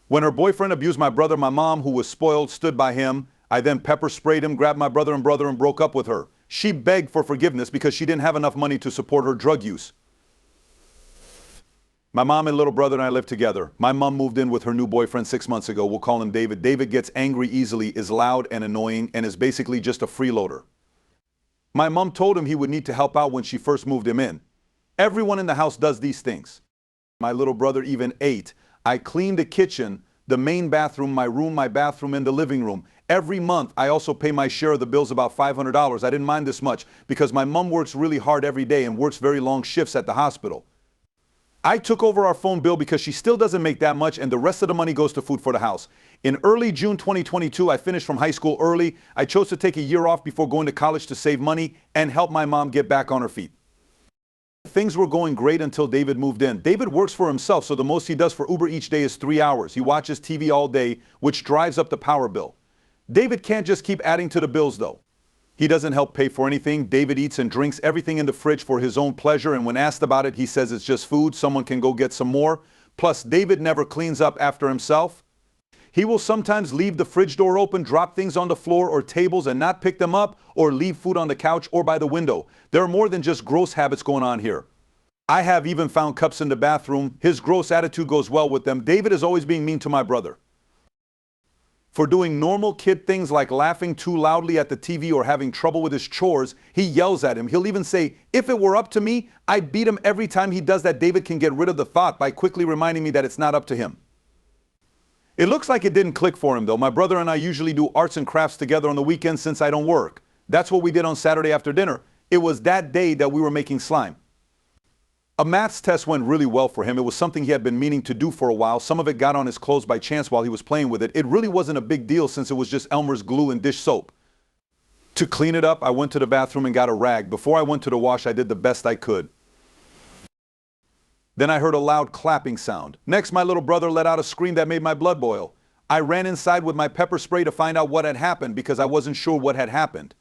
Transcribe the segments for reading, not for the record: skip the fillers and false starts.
When her boyfriend abused my brother, my mom, who was spoiled, stood by him. I then pepper sprayed him, grabbed my brother and broke up with her. She begged for forgiveness because she didn't have enough money to support her drug use. My mom and little brother and I live together. My mom moved in with her new boyfriend 6 months ago. We'll call him David. David gets angry easily, is loud and annoying, and is basically just a freeloader. My mom told him he would need to help out when she first moved him in. Everyone in the house does these things. My little brother even ate. I cleaned the kitchen, the main bathroom, my room, my bathroom, and the living room. Every month, I also pay my share of the bills, about $500. I didn't mind this much because my mom works really hard every day and works very long shifts at the hospital. I took over our phone bill because she still doesn't make that much, and the rest of the money goes to food for the house. In early June 2022, I finished from high school early. I chose to take a year off before going to college to save money and help my mom get back on her feet. Things were going great until David moved in. David works for himself, so the most he does for Uber each day is 3 hours. He watches TV all day, which drives up the power bill. David can't just keep adding to the bills, though. He doesn't help pay for anything. David eats and drinks everything in the fridge for his own pleasure, and when asked about it, he says it's just food. Someone can go get some more. Plus, David never cleans up after himself. He will sometimes leave the fridge door open, drop things on the floor or tables and not pick them up, or leave food on the couch or by the window. There are more than just gross habits going on here. I have even found cups in the bathroom. His gross attitude goes well with them. David is always being mean to my brother for doing normal kid things like laughing too loudly at the TV or having trouble with his chores. He yells at him. He'll even say, "If it were up to me, I'd beat him." Every time he does that, David can get rid of the thought by quickly reminding me that it's not up to him. It looks like it didn't click for him, though. My brother and I usually do arts and crafts together on the weekends since I don't work. That's what we did on Saturday after dinner. It was that day that we were making slime. A maths test went really well for him. It was something he had been meaning to do for a while. Some of it got on his clothes by chance while he was playing with it. It really wasn't a big deal since it was just Elmer's glue and dish soap. To clean it up, I went to the bathroom and got a rag. Before I went to the wash, I did the best I could. Then I heard a loud clapping sound. Next, my little brother let out a scream that made my blood boil. I ran inside with my pepper spray to find out what had happened because I wasn't sure what had happened.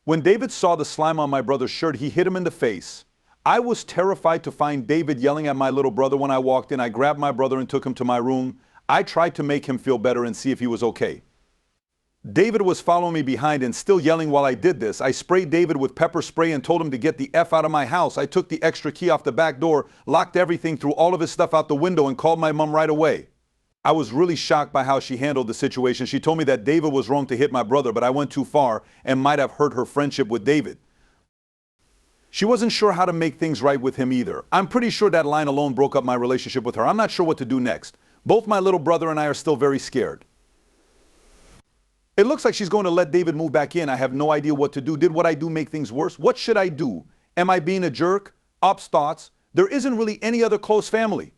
When David saw the slime on my brother's shirt, he hit him in the face. I was terrified to find David yelling at my little brother when I walked in. I grabbed my brother and took him to my room. I tried to make him feel better and see if he was okay. David was following me behind and still yelling while I did this. I sprayed David with pepper spray and told him to get the F out of my house. I took the extra key off the back door, locked everything, threw all of his stuff out the window, and called my mom right away. I was really shocked by how she handled the situation. She told me that David was wrong to hit my brother, but I went too far and might have hurt her friendship with David. She wasn't sure how to make things right with him either. I'm pretty sure that line alone broke up my relationship with her. I'm not sure what to do next. Both my little brother and I are still very scared. It looks like she's going to let David move back in. I have no idea what to do. Did what I do make things worse? What should I do? Am I being a jerk? Ops thoughts. There isn't really any other close family.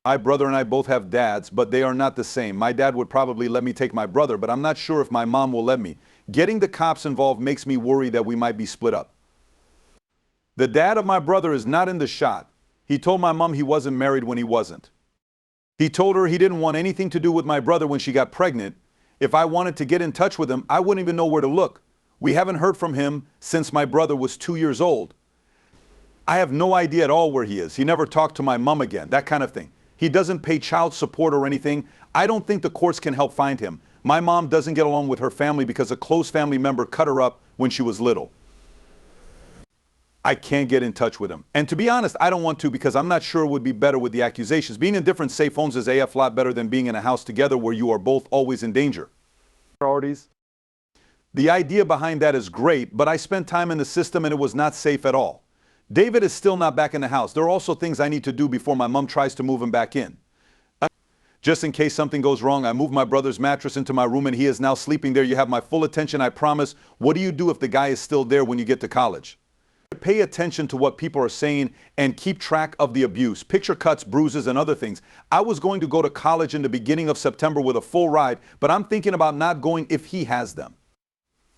My brother and I both have dads, but they are not the same. My dad would probably let me take my brother, but I'm not sure if my mom will let me. Getting the cops involved makes me worry that we might be split up. The dad of my brother is not in the shot. He told my mom he wasn't married when he wasn't. He told her he didn't want anything to do with my brother when she got pregnant. If I wanted to get in touch with him, I wouldn't even know where to look. We haven't heard from him since my brother was 2 years old. I have no idea at all where he is. He never talked to my mom again, that kind of thing. He doesn't pay child support or anything. I don't think the courts can help find him. My mom doesn't get along with her family because a close family member cut her up when she was little. I can't get in touch with him. And to be honest, I don't want to because I'm not sure it would be better with the accusations. Being in different safe homes is a lot better than being in a house together where you are both always in danger. Priorities. The idea behind that is great, but I spent time in the system and it was not safe at all. David is still not back in the house. There are also things I need to do before my mom tries to move him back in. Just in case something goes wrong, I moved my brother's mattress into my room and he is now sleeping there. You have my full attention, I promise. What do you do if the guy is still there when you get to college? Pay attention to what people are saying and keep track of the abuse. Picture cuts, bruises, and other things. I was going to go to college in the beginning of September with a full ride, but I'm thinking about not going if he has them.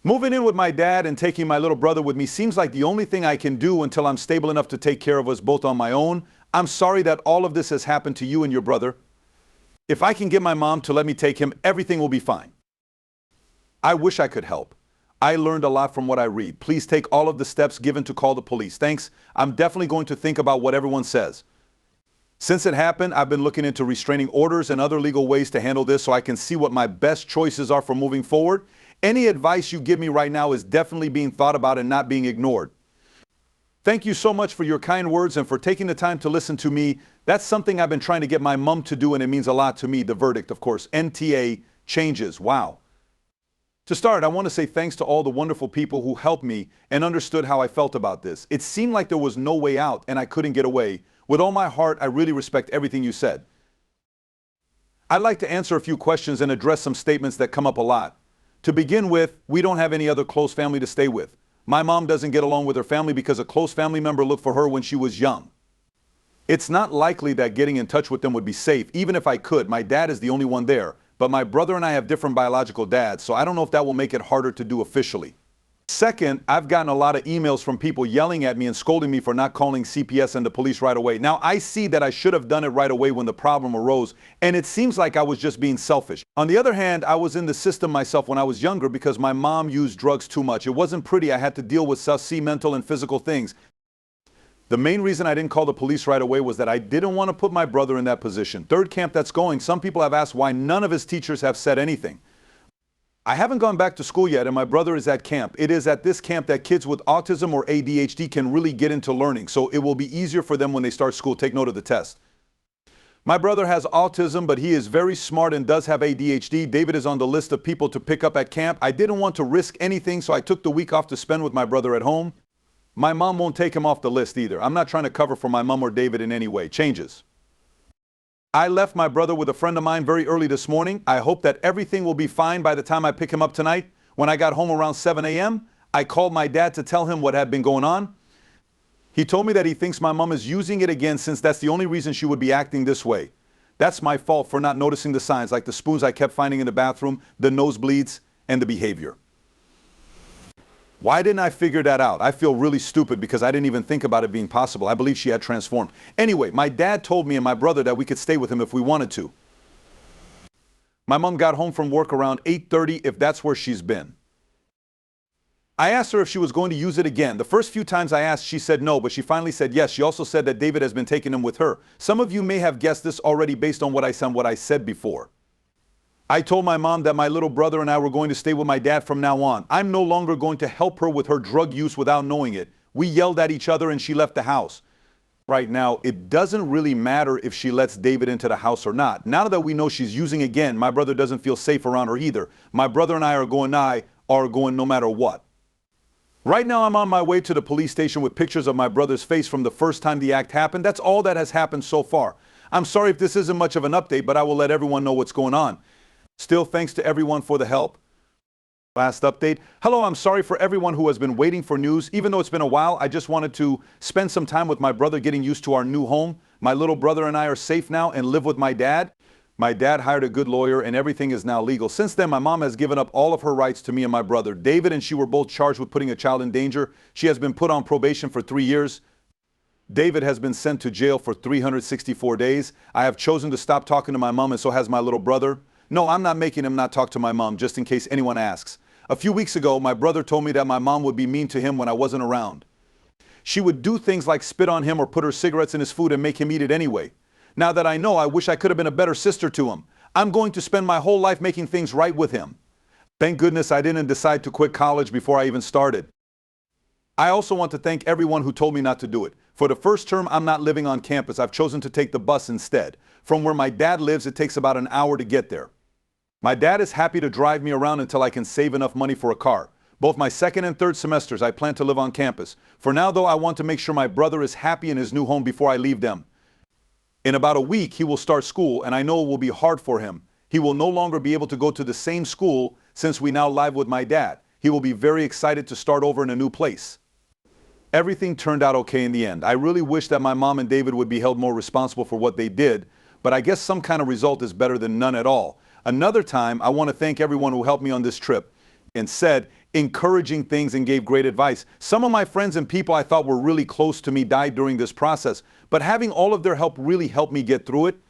Moving in with my dad and taking my little brother with me seems like the only thing I can do until I'm stable enough to take care of us both on my own. I'm sorry that all of this has happened to you and your brother. If I can get my mom to let me take him, everything will be fine. I wish I could help. I learned a lot from what I read. Please take all of the steps given to call the police. Thanks. I'm definitely going to think about what everyone says. Since it happened, I've been looking into restraining orders and other legal ways to handle this so I can see what my best choices are for moving forward. Any advice you give me right now is definitely being thought about and not being ignored. Thank you so much for your kind words and for taking the time to listen to me. That's something I've been trying to get my mom to do, and it means a lot to me. The verdict, of course, NTA changes. Wow. To start, I want to say thanks to all the wonderful people who helped me and understood how I felt about this. It seemed like there was no way out and I couldn't get away. With all my heart, I really respect everything you said. I'd like to answer a few questions and address some statements that come up a lot. To begin with, we don't have any other close family to stay with. My mom doesn't get along with her family because a close family member looked for her when she was young. It's not likely that getting in touch with them would be safe, even if I could. My dad is the only one there, but my brother and I have different biological dads, so I don't know if that will make it harder to do officially. Second, I've gotten a lot of emails from people yelling at me and scolding me for not calling CPS and the police right away. Now, I see that I should have done it right away when the problem arose, and it seems like I was just being selfish. On the other hand, I was in the system myself when I was younger because my mom used drugs too much. It wasn't pretty. I had to deal with mental and physical things. The main reason I didn't call the police right away was that I didn't want to put my brother in that position. Third camp that's going, some people have asked why none of his teachers have said anything. I haven't gone back to school yet, and my brother is at camp. It is at this camp that kids with autism or ADHD can really get into learning, so it will be easier for them when they start school. Take note of the test. My brother has autism, but he is very smart and does have ADHD. David is on the list of people to pick up at camp. I didn't want to risk anything, so I took the week off to spend with my brother at home. My mom won't take him off the list either. I'm not trying to cover for my mom or David in any way. Changes. I left my brother with a friend of mine very early this morning. I hope that everything will be fine by the time I pick him up tonight. When I got home around 7 a.m., I called my dad to tell him what had been going on. He told me that he thinks my mom is using it again since that's the only reason she would be acting this way. That's my fault for not noticing the signs, like the spoons I kept finding in the bathroom, the nosebleeds, and the behavior. Why didn't I figure that out? I feel really stupid because I didn't even think about it being possible. I believe she had transformed. Anyway, my dad told me and my brother that we could stay with him if we wanted to. My mom got home from work around 8:30 if that's where she's been. I asked her if she was going to use it again. The first few times I asked, she said no, but she finally said yes. She also said that David has been taking him with her. Some of you may have guessed this already based on what I said before. I told my mom that my little brother and I were going to stay with my dad from now on. I'm no longer going to help her with her drug use without knowing it. We yelled at each other and she left the house. Right now, it doesn't really matter if she lets David into the house or not. Now that we know she's using again, my brother doesn't feel safe around her either. My brother and I are going no matter what. Right now, I'm on my way to the police station with pictures of my brother's face from the first time the act happened. That's all that has happened so far. I'm sorry if this isn't much of an update, but I will let everyone know what's going on. Still, thanks to everyone for the help. Last update. Hello, I'm sorry for everyone who has been waiting for news. Even though it's been a while, I just wanted to spend some time with my brother getting used to our new home. My little brother and I are safe now and live with my dad. My dad hired a good lawyer and everything is now legal. Since then, my mom has given up all of her rights to me and my brother. David and she were both charged with putting a child in danger. She has been put on probation for 3 years. David has been sent to jail for 364 days. I have chosen to stop talking to my mom and so has my little brother. No, I'm not making him not talk to my mom, just in case anyone asks. A few weeks ago, my brother told me that my mom would be mean to him when I wasn't around. She would do things like spit on him or put her cigarettes in his food and make him eat it anyway. Now that I know, I wish I could have been a better sister to him. I'm going to spend my whole life making things right with him. Thank goodness I didn't decide to quit college before I even started. I also want to thank everyone who told me not to do it. For the first term, I'm not living on campus. I've chosen to take the bus instead. From where my dad lives, it takes about an hour to get there. My dad is happy to drive me around until I can save enough money for a car. Both my second and third semesters, I plan to live on campus. For now, though, I want to make sure my brother is happy in his new home before I leave them. In about a week, he will start school, and I know it will be hard for him. He will no longer be able to go to the same school since we now live with my dad. He will be very excited to start over in a new place. Everything turned out okay in the end. I really wish that my mom and David would be held more responsible for what they did, but I guess some kind of result is better than none at all. Another time, I want to thank everyone who helped me on this trip and said encouraging things and gave great advice. Some of my friends and people I thought were really close to me died during this process, but having all of their help really helped me get through it.